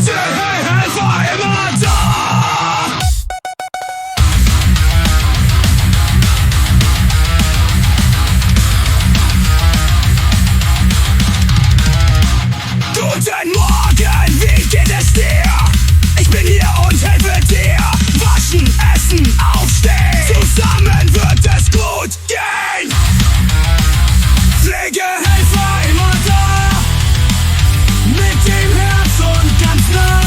Helfer immer da. Guten Morgen, wie geht es dir? Ich bin hier und helfe dir. Waschen, essen, aufstehen. Zusammen wird es gut gehen. Pflegehelfer immer da. Mit dem Herz und ganz nah.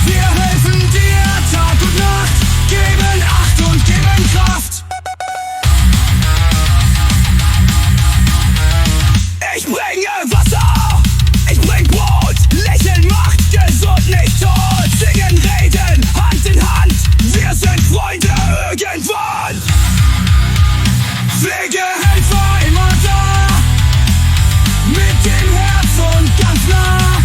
Wir helfen dir Tag und Nacht. Geben Acht und geben Kraft. Ich bringe Wasser, ich bring Brot. Lächeln macht gesund, nicht tot. Singen, reden, Hand in Hand. Wir sind Freunde irgendwann. Pflegehelfer immer da. Mit dem Herz und ganz nah.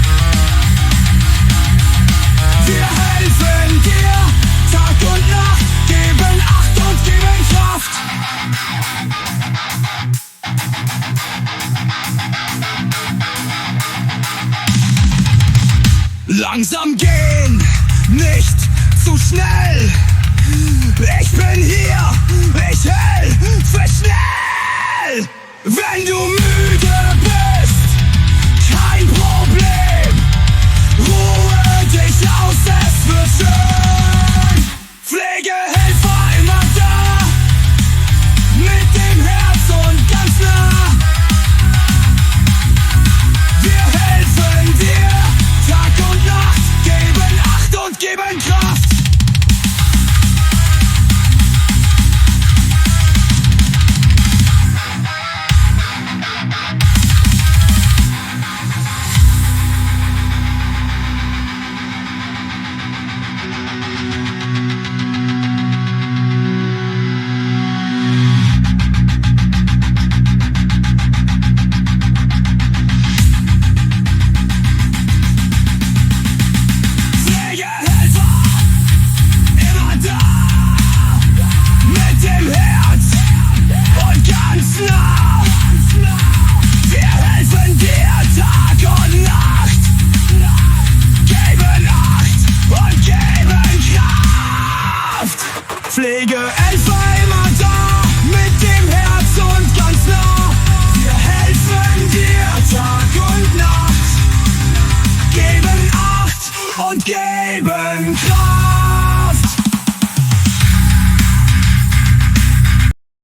Wir helfen dir Tag und Nacht. Geben Acht und geben Kraft. Langsam gehen, nicht zu schnell. Ich bin hier.